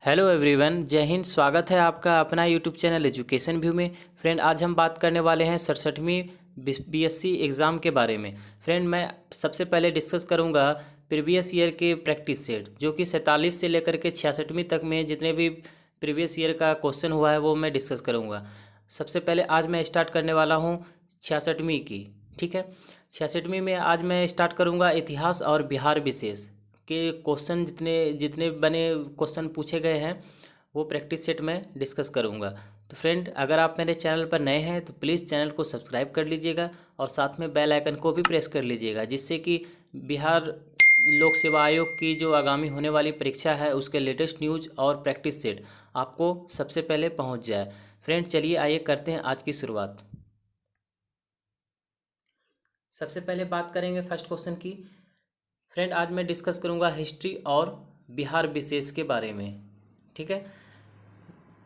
Hello everyone, जय हिंद। स्वागत है आपका अपना यूट्यूब चैनल एजुकेशन व्यू में। फ्रेंड, आज हम बात करने वाले हैं 67वीं बीएससी एग्ज़ाम के बारे में। फ्रेंड, मैं सबसे पहले डिस्कस करूंगा प्रीवियस ईयर के प्रैक्टिस सेट, जो कि 47 से लेकर के 66वीं तक में जितने भी प्रीवियस ईयर का क्वेश्चन हुआ है वो मैं डिस्कस करूँगा। सबसे पहले आज मैं स्टार्ट करने वाला हूँ 66वीं की। ठीक है, 66वीं में आज मैं स्टार्ट करूँगा इतिहास और बिहार विशेष के क्वेश्चन। जितने जितने बने क्वेश्चन पूछे गए हैं वो प्रैक्टिस सेट में डिस्कस करूंगा। तो फ्रेंड, अगर आप मेरे चैनल पर नए हैं तो प्लीज़ चैनल को सब्सक्राइब कर लीजिएगा और साथ में बेल आइकन को भी प्रेस कर लीजिएगा, जिससे कि बिहार लोक सेवा आयोग की जो आगामी होने वाली परीक्षा है उसके लेटेस्ट न्यूज़ और प्रैक्टिस सेट आपको सबसे पहले पहुंच जाए। फ्रेंड, चलिए आइए करते हैं आज की शुरुआत। सबसे पहले बात करेंगे फर्स्ट क्वेश्चन की। फ्रेंड, आज मैं डिस्कस करूंगा हिस्ट्री और बिहार विशेष के बारे में। ठीक है,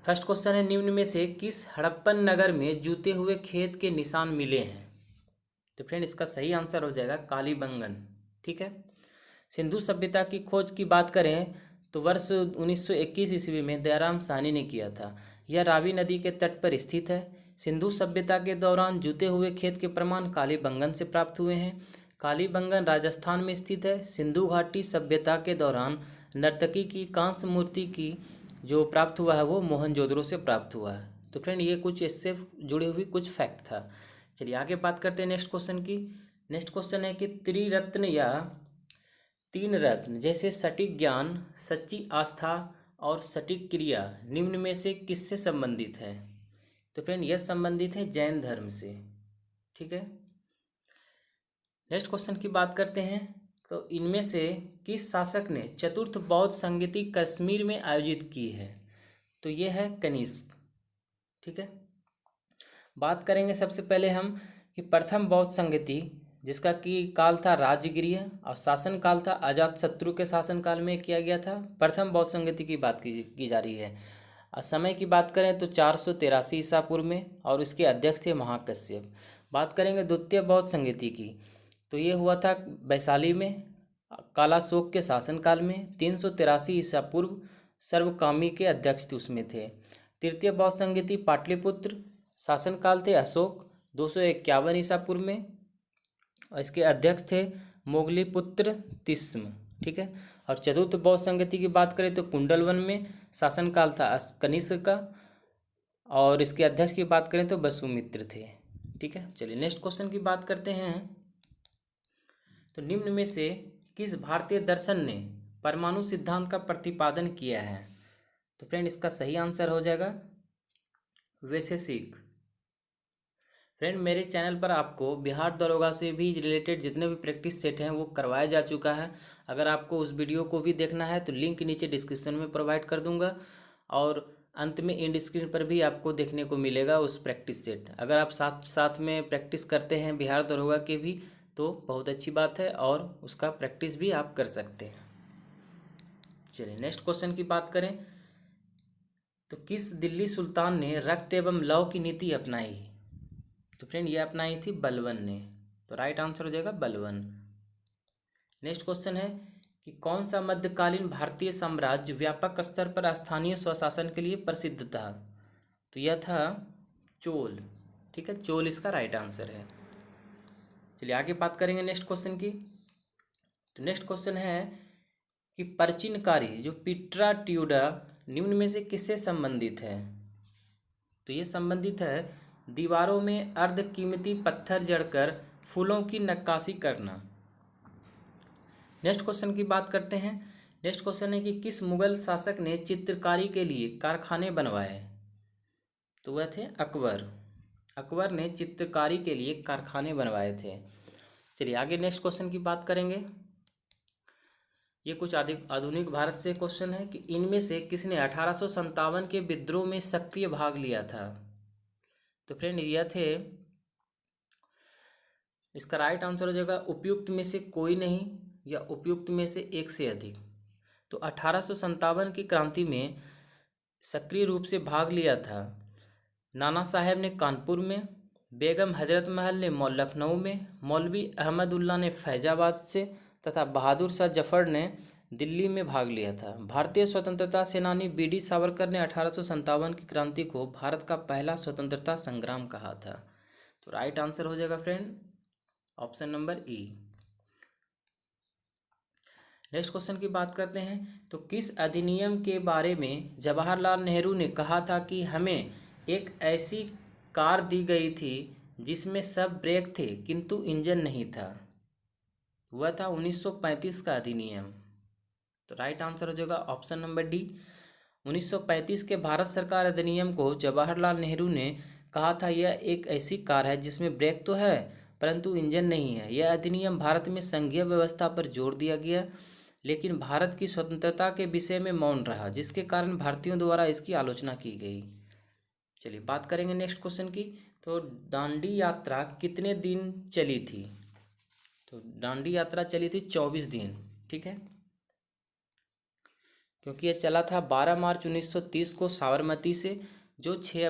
फर्स्ट क्वेश्चन है, निम्न में से किस हड़प्पन नगर में जूते हुए खेत के निशान मिले हैं? तो फ्रेंड, इसका सही आंसर हो जाएगा कालीबंगन। ठीक है, सिंधु सभ्यता की खोज की बात करें तो वर्ष 1921 ईस्वी में दयाराम साहनी ने किया था। यह रावी नदी के तट पर स्थित है। सिंधु सभ्यता के दौरान जूते हुए खेत के प्रमाण कालीबंगन से प्राप्त हुए हैं। कालीबंगन राजस्थान में स्थित है। सिंधु घाटी सभ्यता के दौरान नर्तकी की कांस्य मूर्ति की जो प्राप्त हुआ है वो मोहनजोदड़ो से प्राप्त हुआ है। तो फ्रेंड, ये कुछ इससे जुड़ी हुई कुछ फैक्ट था। चलिए आगे बात करते हैं नेक्स्ट क्वेश्चन की। नेक्स्ट क्वेश्चन है कि त्रिरत्न या तीन रत्न जैसे सटीक ज्ञान, सच्ची आस्था और सटीक क्रिया निम्न में से किससे संबंधित है? तो फ्रेंड, यह संबंधित है जैन धर्म से। ठीक है, नेक्स्ट क्वेश्चन की बात करते हैं। तो इनमें से किस शासक ने चतुर्थ बौद्ध संगीति कश्मीर में आयोजित की है? तो ये है कनिष्क। ठीक है, बात करेंगे सबसे पहले हम कि प्रथम बौद्ध संगीति जिसका कि काल था राजगीय और शासन काल था अजातशत्रु के शासन काल में किया गया था। प्रथम बौद्ध संगीति की बात की जा रही है। और समय की बात करें तो 483 ईसा पूर्व में, और इसके अध्यक्ष थे महाकश्यप। बात करेंगे द्वितीय बौद्ध संगीति की, तो ये हुआ था वैशाली में कालाशोक के शासनकाल में। 383 ईसा पूर्व सर्वकामी के अध्यक्ष उसमें थे। तृतीय बौद्ध संगीति पाटलिपुत्र, शासनकाल थे अशोक 251 ईसा पूर्व में, और इसके अध्यक्ष थे मोगलीपुत्र तिस्म। ठीक है, और चतुर्थ बौद्ध संगीति की बात करें तो कुंडलवन में शासनकाल था कनिष्क का, और इसके अध्यक्ष की बात करें तो वसुमित्र थे। ठीक है, चलिए नेक्स्ट क्वेश्चन की बात करते हैं। तो निम्न में से किस भारतीय दर्शन ने परमाणु सिद्धांत का प्रतिपादन किया है? तो फ्रेंड, इसका सही आंसर हो जाएगा वैशेषिक। फ्रेंड, मेरे चैनल पर आपको बिहार दरोगा से भी रिलेटेड जितने भी प्रैक्टिस सेट हैं वो करवाया जा चुका है। अगर आपको उस वीडियो को भी देखना है तो लिंक नीचे डिस्क्रिप्शन में प्रोवाइड कर दूंगा, और अंत में एंड स्क्रीन पर भी आपको देखने को मिलेगा उस प्रैक्टिस सेट। अगर आप साथ साथ में प्रैक्टिस करते हैं बिहार दरोगा के भी तो बहुत अच्छी बात है, और उसका प्रैक्टिस भी आप कर सकते हैं। चलिए नेक्स्ट क्वेश्चन की बात करें तो किस दिल्ली सुल्तान ने रक्त एवं लौ की नीति अपनाई? तो फ्रेंड, ये अपनाई थी बलबन ने। तो राइट आंसर हो जाएगा बलबन। नेक्स्ट क्वेश्चन है कि कौन सा मध्यकालीन भारतीय साम्राज्य व्यापक स्तर पर स्थानीय स्वशासन के लिए प्रसिद्ध था? तो यह था चोल। ठीक है, चोल इसका राइट आंसर है। चलिए आगे बात करेंगे नेक्स्ट क्वेश्चन की। तो नेक्स्ट क्वेश्चन है कि प्राचीनकारी जो पिट्रा ट्यूडा निम्न में से किससे संबंधित है? तो ये संबंधित है दीवारों में अर्धकीमती पत्थर जड़कर फूलों की नक्काशी करना। नेक्स्ट क्वेश्चन की बात करते हैं। नेक्स्ट क्वेश्चन है कि किस मुगल शासक ने चित्रकारी के लिए कारखाने बनवाए? तो वह थे अकबर। अकबर ने चित्रकारी के लिए कारखाने बनवाए थे। चलिए आगे नेक्स्ट क्वेश्चन की बात करेंगे। ये कुछ आधुनिक भारत से क्वेश्चन है कि इनमें से किसने 1857 के विद्रोह में सक्रिय भाग लिया था? तो फ्रेंड, यह थे, इसका राइट आंसर हो जाएगा उपयुक्त में से कोई नहीं या उपयुक्त में से एक से अधिक। तो 1857 की क्रांति में सक्रिय रूप से भाग लिया था नाना साहेब ने कानपुर में, बेगम हजरत महल ने लखनऊ में, मौलवी अहमदुल्ला ने फैजाबाद से, तथा बहादुर शाह जफर ने दिल्ली में भाग लिया था। भारतीय स्वतंत्रता सेनानी बी.डी. सावरकर ने 1857 की क्रांति को भारत का पहला स्वतंत्रता संग्राम कहा था। तो राइट आंसर हो जाएगा फ्रेंड ऑप्शन नंबर ई। नेक्स्ट क्वेश्चन की बात करते हैं। तो किस अधिनियम के बारे में जवाहरलाल नेहरू ने कहा था कि हमें एक ऐसी कार दी गई थी जिसमें सब ब्रेक थे किंतु इंजन नहीं था? वह था 1935 का अधिनियम। तो राइट आंसर हो जाएगा ऑप्शन नंबर डी। 1935 के भारत सरकार अधिनियम को जवाहरलाल नेहरू ने कहा था यह एक ऐसी कार है जिसमें ब्रेक तो है परंतु इंजन नहीं है। यह अधिनियम भारत में संघीय व्यवस्था पर जोर दिया गया लेकिन भारत की स्वतंत्रता के विषय में मौन रहा, जिसके कारण भारतीयों द्वारा इसकी आलोचना की गई। चलिए बात करेंगे नेक्स्ट क्वेश्चन की। तो दांडी यात्रा कितने दिन चली थी? तो दांडी यात्रा चली थी 24 दिन। ठीक है, क्योंकि ये चला था 12 मार्च 1930 को साबरमती से, जो 6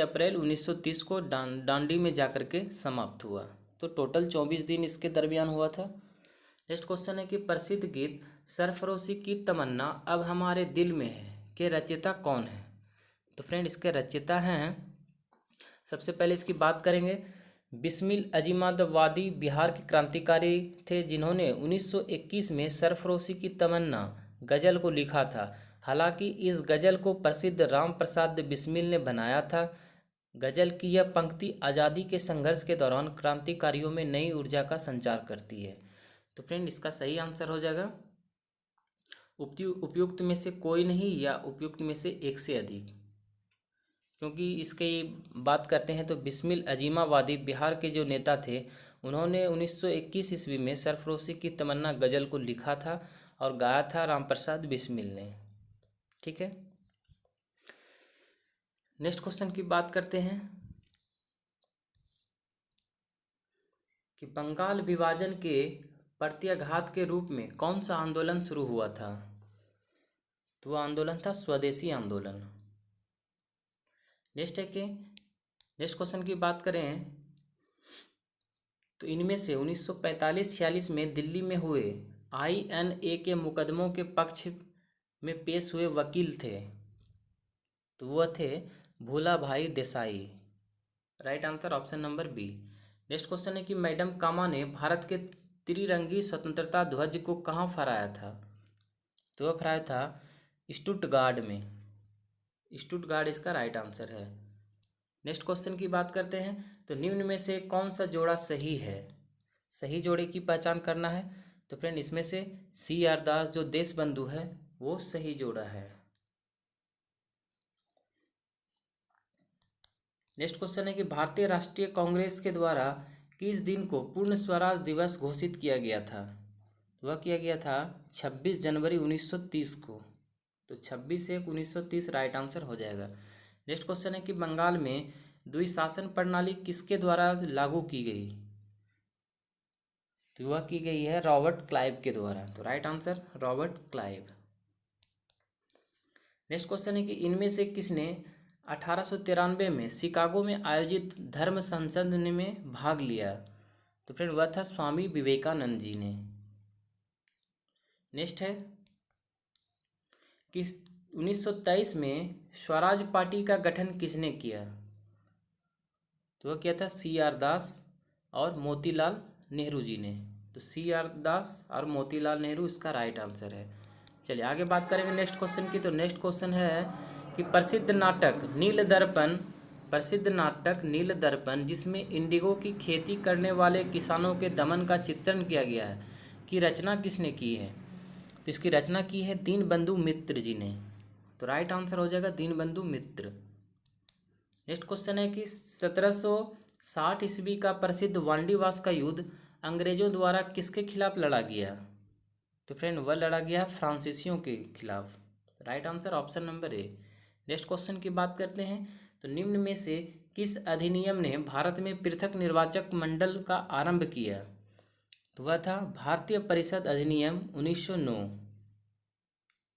अप्रैल 1930 को दांडी में जाकर के समाप्त हुआ। तो टोटल 24 दिन इसके दरमियान हुआ था। नेक्स्ट क्वेश्चन है कि प्रसिद्ध गीत सरफरोशी की तमन्ना अब हमारे दिल में है के रचयिता कौन है? तो फ्रेंड इसके रचयिता हैं, सबसे पहले इसकी बात करेंगे, बिस्मिल अजीमादवादी बिहार के क्रांतिकारी थे जिन्होंने 1921 में सरफरोशी की तमन्ना गज़ल को लिखा था। हालांकि इस गज़ल को प्रसिद्ध राम प्रसाद बिस्मिल ने बनाया था। गज़ल की यह पंक्ति आज़ादी के संघर्ष के दौरान क्रांतिकारियों में नई ऊर्जा का संचार करती है। तो फ्रेंड इसका सही आंसर हो जाएगा उपयुक्त में से कोई नहीं या उपयुक्त में से एक से अधिक, क्योंकि इसके बात करते हैं तो बिस्मिल अजीमावादी बिहार के जो नेता थे उन्होंने 1921 ईस्वी में सरफरोशी की तमन्ना गज़ल को लिखा था और गाया था राम प्रसाद बिस्मिल ने। ठीक है, नेक्स्ट क्वेश्चन की बात करते हैं कि बंगाल विभाजन के प्रत्याघात के रूप में कौन सा आंदोलन शुरू हुआ था? तो वह आंदोलन था स्वदेशी आंदोलन। नेक्स्ट क्वेश्चन की बात करें तो इनमें से 1945-46 में दिल्ली में हुए INA के मुकदमों के पक्ष में पेश हुए वकील थे, तो वह थे Bhulabhai Desai. Right answer option number B. Next question है कि मैडम कामा ने भारत के त्रिरंगी स्वतंत्रता ध्वज को कहाँ फहराया था? तो वह फहराया था स्टुटगार्ड में। स्टुटगार्ड इसका राइट आंसर है। नेक्स्ट क्वेश्चन की बात करते हैं तो निम्न में से कौन सा जोड़ा सही है? सही जोड़े की पहचान करना है। तो फ्रेंड इसमें से CR दास जो देश बंधु है वो सही जोड़ा है। नेक्स्ट क्वेश्चन है कि भारतीय राष्ट्रीय कांग्रेस के द्वारा किस दिन को पूर्ण स्वराज दिवस घोषित किया गया था? वह किया गया था 26 जनवरी 1930 को। तो 26/1/1930 राइट आंसर हो जाएगा। नेक्स्ट क्वेश्चन है कि बंगाल में द्विशासन प्रणाली किसके द्वारा लागू की गई? तो वह की गई है रॉबर्ट क्लाइव के द्वारा। तो right answer Robert Clive. Next question है कि इनमें से किसने 1893 में शिकागो में आयोजित धर्म संसद में भाग लिया? तो फ्रेंड वह था स्वामी विवेकानंद जी ने। नेक्स्ट है कि 1923 में स्वराज पार्टी का गठन किसने किया? तो वह किया था CR दास और मोतीलाल नेहरू जी ने। तो CR दास और मोतीलाल नेहरू इसका राइट आंसर है। चलिए आगे बात करेंगे नेक्स्ट क्वेश्चन की। तो नेक्स्ट क्वेश्चन है कि प्रसिद्ध नाटक नील दर्पण जिसमें इंडिगो की खेती करने वाले किसानों के दमन का चित्रण किया गया है की रचना किसने की है? तो इसकी रचना की है दीनबंधु मित्र जी ने। तो राइट आंसर हो जाएगा दीनबंधु मित्र। नेक्स्ट क्वेश्चन है कि 1760 ईस्वी का प्रसिद्ध वांडीवास का युद्ध अंग्रेजों द्वारा किसके खिलाफ लड़ा गया? तो फ्रेंड वह लड़ा गया फ्रांसीसियों के खिलाफ। Right answer option number A. Next question की बात करते हैं तो निम्न में से किस अधिनियम ने भारत में पृथक निर्वाचक मंडल का आरंभ किया? तो वह था भारतीय परिषद अधिनियम 1909।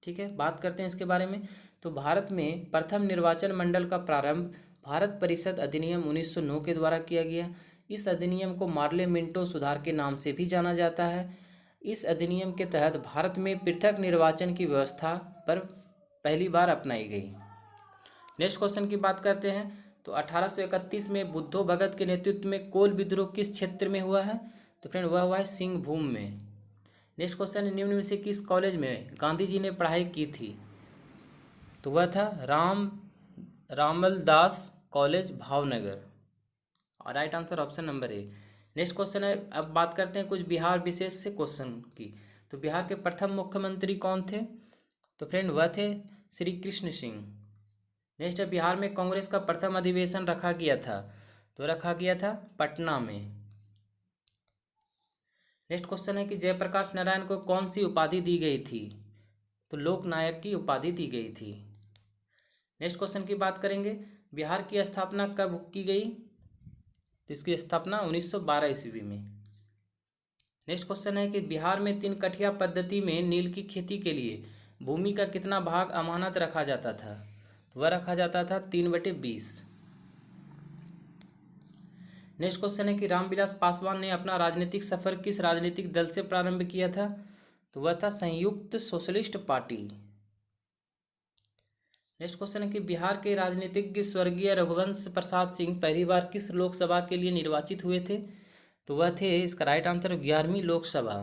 ठीक है, बात करते हैं इसके बारे में। तो भारत में प्रथम निर्वाचन मंडल का प्रारंभ भारत परिषद अधिनियम 1909 के द्वारा किया गया। इस अधिनियम को मार्ले मिंटो सुधार के नाम से भी जाना जाता है। इस अधिनियम के तहत भारत में पृथक निर्वाचन की व्यवस्था पर पहली बार अपनाई गई। नेक्स्ट क्वेश्चन की बात करते हैं। तो 1831 में बुद्धो भगत के नेतृत्व में कोल विद्रोह किस क्षेत्र में हुआ है? तो फ्रेंड वह हुआ है सिंहभूम में। नेक्स्ट क्वेश्चन है, निम्न में से किस कॉलेज में गांधी जी ने पढ़ाई की थी? तो वह था रामल दास कॉलेज भावनगर। और right answer option number A. Next question है, अब बात करते हैं कुछ बिहार विशेष से क्वेश्चन की। तो बिहार के प्रथम मुख्यमंत्री कौन थे? तो फ्रेंड वह थे श्री कृष्ण सिंह। नेक्स्ट है, बिहार में कांग्रेस का प्रथम अधिवेशन रखा गया था? तो रखा गया था पटना में। नेक्स्ट क्वेश्चन है कि जयप्रकाश नारायण को कौन सी उपाधि दी गई थी? तो लोकनायक की उपाधि दी गई थी। नेक्स्ट क्वेश्चन की बात करेंगे, बिहार की स्थापना कब की गई? तो इसकी स्थापना 1912 ईस्वी में। नेक्स्ट क्वेश्चन है कि बिहार में 3 कठिया पद्धति में नील की खेती के लिए भूमि का कितना भाग अमानत रखा जाता था? तो वह रखा जाता था 3/20। नेक्स्ट क्वेश्चन है कि रामविलास पासवान ने अपना राजनीतिक सफर किस राजनीतिक दल से प्रारंभ किया था? तो वह था संयुक्त सोशलिस्ट पार्टी। नेक्स्ट क्वेश्चन है कि बिहार के राजनीतिज्ञ स्वर्गीय रघुवंश प्रसाद सिंह पहली बार किस लोकसभा के लिए निर्वाचित हुए थे? तो वह थे, इसका राइट आंसर 11वीं लोकसभा।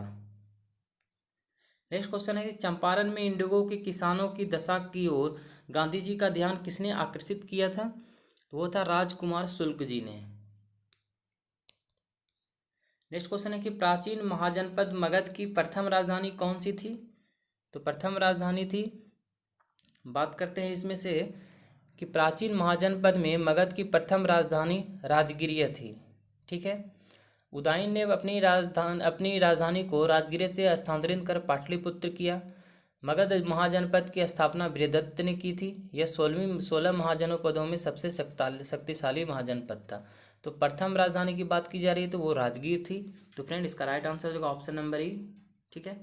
नेक्स्ट क्वेश्चन है कि चंपारण में इंडिगो के किसानों की दशा की ओर गांधी जी का ध्यान किसने आकर्षित किया था? तो वो था राजकुमार शुक्ल जी ने। नेक्स्ट क्वेश्चन है कि प्राचीन महाजनपद मगध की प्रथम राजधानी कौन सी थी? तो प्रथम राजधानी थी, बात करते हैं इसमें से कि प्राचीन महाजनपद में मगध की प्रथम राजधानी राजगिरिया थी। ठीक है। उदयन ने अपनी राजधानी को राजगिरे से स्थानांतरित कर पाटलिपुत्र किया। मगध महाजनपद की स्थापना बृहदत्त ने की थी। यह 16 महाजनपदों में सबसे शक्तिशाली महाजनपद था। तो प्रथम राजधानी की बात की जा रही है तो वो राजगीर थी। तो फ्रेंड इसका राइट आंसर होगा ऑप्शन नंबर ई। ठीक है।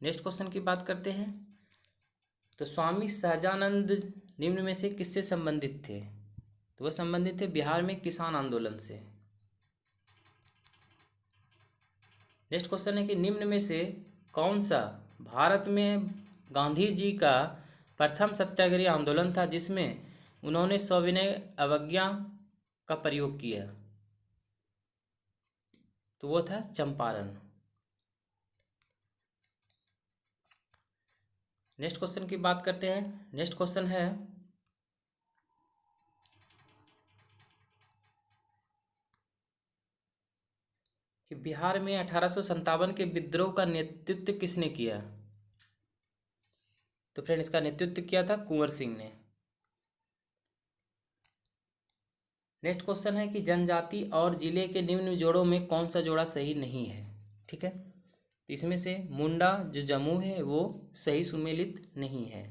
नेक्स्ट क्वेश्चन की बात करते हैं। तो स्वामी सहजानंद निम्न में से किससे संबंधित थे? तो वह संबंधित थे बिहार में किसान आंदोलन से। नेक्स्ट क्वेश्चन है कि निम्न में से कौन सा भारत में गांधी जी का प्रथम सत्याग्रही आंदोलन था जिसमें उन्होंने सविनय अवज्ञा का प्रयोग किया? तो वो था चंपारण। नेक्स्ट क्वेश्चन की बात करते हैं। नेक्स्ट क्वेश्चन है कि बिहार में 1857 के विद्रोह का नेतृत्व किसने किया? तो फ्रेंड इसका नेतृत्व किया था कुंवर सिंह ने। नेक्स्ट क्वेश्चन है कि जनजाति और जिले के निम्न जोड़ों में कौन सा जोड़ा सही नहीं है? ठीक है। तो इसमें से मुंडा जो जम्मू है वो सही सुमेलित नहीं है।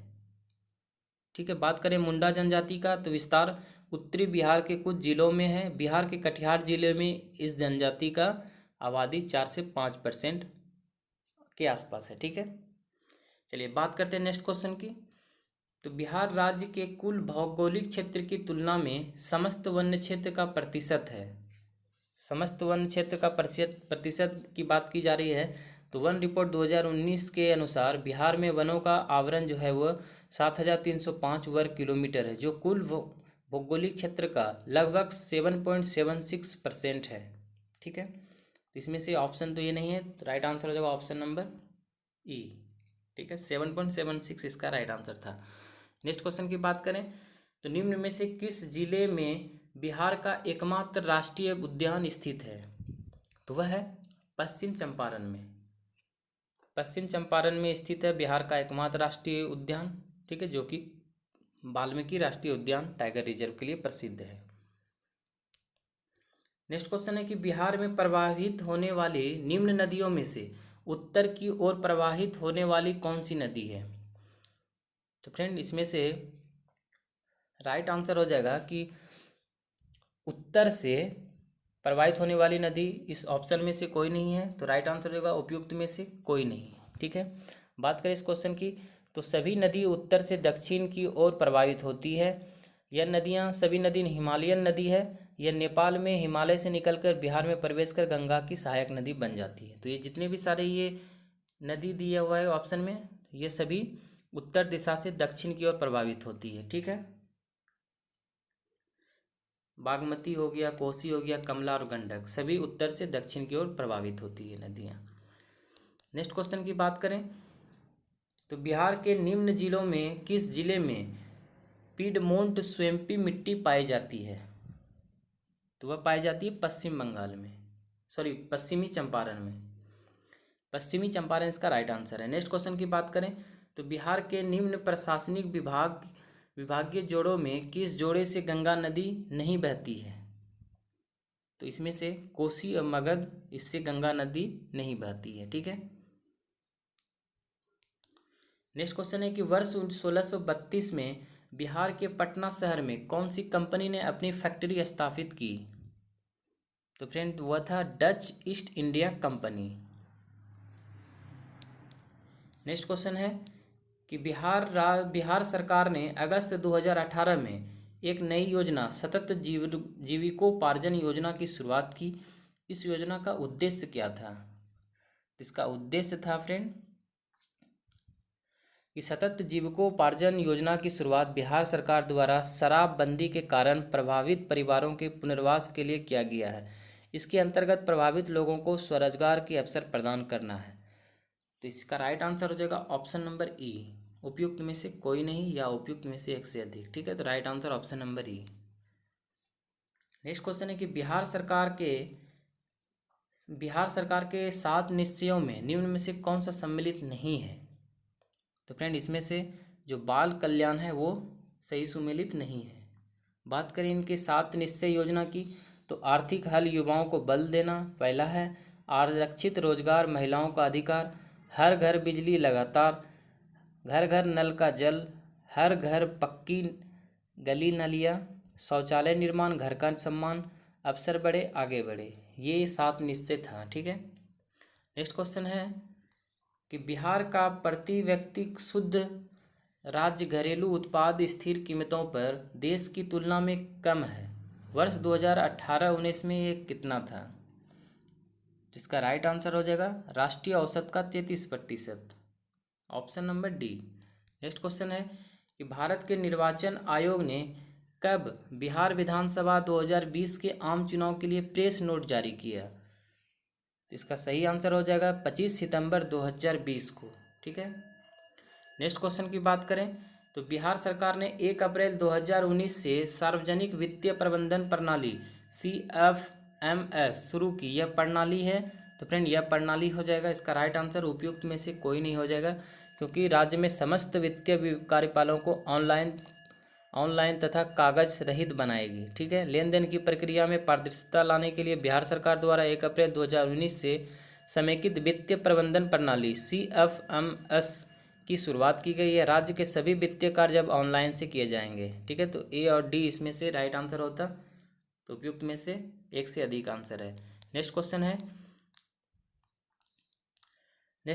ठीक है। बात करें मुंडा जनजाति का तो विस्तार उत्तरी बिहार के कुछ जिलों में है। बिहार के कटिहार जिले में इस जनजाति का आबादी 4 से 5% के आसपास है। ठीक है। चलिए बात करते हैं नेक्स्ट क्वेश्चन की। तो बिहार राज्य के कुल भौगोलिक क्षेत्र की तुलना में समस्त वन्य क्षेत्र का प्रतिशत है। समस्त वन्य क्षेत्र का प्रतिशत की बात की जा रही है तो वन रिपोर्ट 2019 के अनुसार बिहार में वनों का आवरण जो है वह 7,305 वर्ग किलोमीटर है, जो कुल भौगोलिक क्षेत्र का लगभग 7.76% है। ठीक है। तो इसमें से ऑप्शन तो ये नहीं है, तो राइट आंसर हो जाएगा ऑप्शन नंबर ई। ठीक है। 7.76 इसका राइट आंसर था। नेक्स्ट क्वेश्चन की बात करें तो निम्न में से किस जिले में बिहार का एकमात्र राष्ट्रीय उद्यान स्थित है? तो वह है पश्चिम चंपारण में। पश्चिम चंपारण में स्थित है बिहार का एकमात्र राष्ट्रीय उद्यान। ठीक है। जो कि वाल्मीकि राष्ट्रीय उद्यान टाइगर रिजर्व के लिए प्रसिद्ध है। नेक्स्ट क्वेश्चन है कि बिहार में प्रवाहित होने वाली निम्न नदियों में से उत्तर की ओर प्रवाहित होने वाली कौन सी नदी है? तो फ्रेंड इसमें से राइट आंसर हो जाएगा कि उत्तर से प्रवाहित होने वाली नदी इस ऑप्शन में से कोई नहीं है। तो राइट आंसर होगा उपयुक्त में से कोई नहीं। ठीक है। बात करें इस क्वेश्चन की तो सभी नदी उत्तर से दक्षिण की ओर प्रवाहित होती है। यह सभी नदी हिमालयन नदी है। यह नेपाल में हिमालय से निकलकर बिहार में प्रवेश कर गंगा की सहायक नदी बन जाती है। तो ये जितने भी सारे ये नदी दिया हुआ है ऑप्शन में, ये सभी उत्तर दिशा से दक्षिण की ओर प्रवाहित होती है। ठीक है, बागमती हो गया, कोसी हो गया, कमला और गंडक सभी उत्तर से दक्षिण की ओर प्रवाहित होती है नदियाँ। नेक्स्ट क्वेश्चन की बात करें तो बिहार के निम्न जिलों में किस जिले में पीडमोंट स्वैम्पी मिट्टी पाई जाती है? तो वह पाई जाती है पश्चिम बंगाल में, सॉरी पश्चिमी चंपारण में। पश्चिमी चंपारण इसका राइट आंसर है। नेक्स्ट क्वेश्चन की बात करें तो बिहार के निम्न प्रशासनिक विभागीय जोड़ों में किस जोड़े से गंगा नदी नहीं बहती है? तो इसमें से कोसी और मगध, इससे गंगा नदी नहीं बहती है। ठीक है, नेक्स्ट क्वेश्चन है कि वर्ष 1632 में बिहार के पटना शहर में कौन सी कंपनी ने अपनी फैक्ट्री स्थापित की? तो फ्रेंड वह था Dutch east India company. Next question है कि बिहार सरकार ने अगस्त 2018 में एक नई योजना सतत जीविकोपार्जन योजना की शुरुआत की। इस योजना का उद्देश्य क्या था? इसका उद्देश्य था फ्रेंड कि सतत जीविकोपार्जन योजना की शुरुआत बिहार सरकार द्वारा शराबबंदी के कारण प्रभावित परिवारों के पुनर्वास के लिए किया गया है। इसके अंतर्गत प्रभावित लोगों को स्वरोजगार के अवसर प्रदान करना है। तो इसका राइट आंसर हो जाएगा ऑप्शन नंबर ई, उपयुक्त में से कोई नहीं या उपयुक्त में से एक से अधिक। ठीक है, तो राइट आंसर ऑप्शन नंबर ई। नेक्स्ट क्वेश्चन है कि बिहार सरकार के 7 निश्चयों में निम्न में से कौन सा सम्मिलित नहीं है? तो फ्रेंड इसमें से जो बाल कल्याण है वो सही सुमेलित नहीं है। बात करें इनके 7 निश्चय योजना की तो आर्थिक हल युवाओं को बल देना पहला है, आरक्षित रोजगार, महिलाओं का अधिकार, हर घर बिजली लगातार, घर घर नल का जल, हर घर पक्की गली नालियाँ, शौचालय निर्माण, घर का सम्मान, अवसर बढ़े आगे बढ़े, ये 7 निश्चय था। ठीक है, नेक्स्ट क्वेश्चन है कि बिहार का प्रति व्यक्ति शुद्ध राज्य घरेलू उत्पाद स्थिर कीमतों पर देश की तुलना में कम है। वर्ष 2018-19 में ये कितना था? जिसका राइट आंसर हो जाएगा राष्ट्रीय औसत का 33%, option number D. Next question है कि भारत के निर्वाचन आयोग ने कब बिहार विधानसभा 2020 के आम चुनाव के लिए प्रेस नोट जारी किया? इसका सही आंसर हो जाएगा 25 सितंबर 2020 को। ठीक है, नेक्स्ट क्वेश्चन की बात करें तो बिहार सरकार ने 1 अप्रैल 2019 से सार्वजनिक वित्तीय प्रबंधन प्रणाली CFMS शुरू की। यह प्रणाली है तो फ्रेंड यह प्रणाली हो जाएगा इसका राइट आंसर, उपयुक्त में से कोई नहीं हो जाएगा, क्योंकि राज्य में समस्त वित्तीय कार्यपालों को ऑनलाइन तथा कागज रहित बनाएगी। ठीक है, लेन देन की प्रक्रिया में पारदर्शिता लाने के लिए बिहार सरकार द्वारा 1 अप्रैल 2019 से समेकित वित्तीय प्रबंधन प्रणाली CFMS की शुरुआत की गई है। राज्य के सभी वित्तीय कार्य अब ऑनलाइन से किए जाएंगे। ठीक है, तो ए और डी इसमें से राइट आंसर होता, तो उपयुक्त में से एक से अधिक आंसर है। नेक्स्ट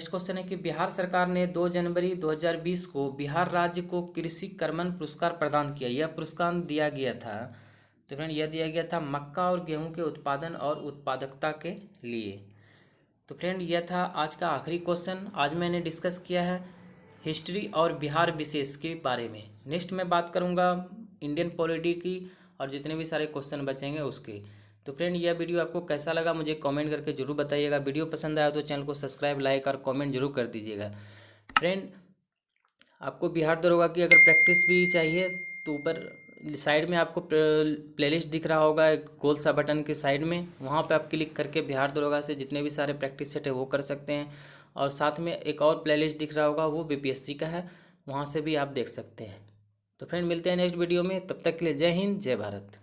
क्वेश्चन है कि बिहार सरकार ने 2 जनवरी 2020 को बिहार राज्य को कृषि कर्मण पुरस्कार प्रदान किया। यह पुरस्कार दिया गया था तो फ्रेंड यह दिया गया था मक्का और गेहूं के उत्पादन और उत्पादकता के लिए। तो फ्रेंड यह था आज का आखिरी क्वेश्चन। आज मैंने डिस्कस किया है हिस्ट्री और बिहार विशेष के बारे में। नेक्स्ट मैं बात करूंगा इंडियन पॉलिटी की और जितने भी सारे क्वेश्चन बचेंगे उसके। तो फ्रेंड यह वीडियो आपको कैसा लगा मुझे कमेंट करके जरूर बताइएगा। वीडियो पसंद आया तो चैनल को सब्सक्राइब, लाइक और कमेंट जरूर कर दीजिएगा। फ्रेंड आपको बिहार दरोगा की अगर प्रैक्टिस भी चाहिए तो ऊपर साइड में आपको प्लेलिस्ट दिख रहा होगा एक गोल सा बटन के साइड में, वहाँ पे आप क्लिक करके बिहार दरोगा से जितने भी सारे प्रैक्टिस सेट है वो कर सकते हैं। और साथ में एक और प्लेलिस्ट दिख रहा होगा वो BPSC का है, वहाँ से भी आप देख सकते हैं। तो फ्रेंड मिलते हैं नेक्स्ट वीडियो में, तब तक के लिए जय हिंद जय भारत।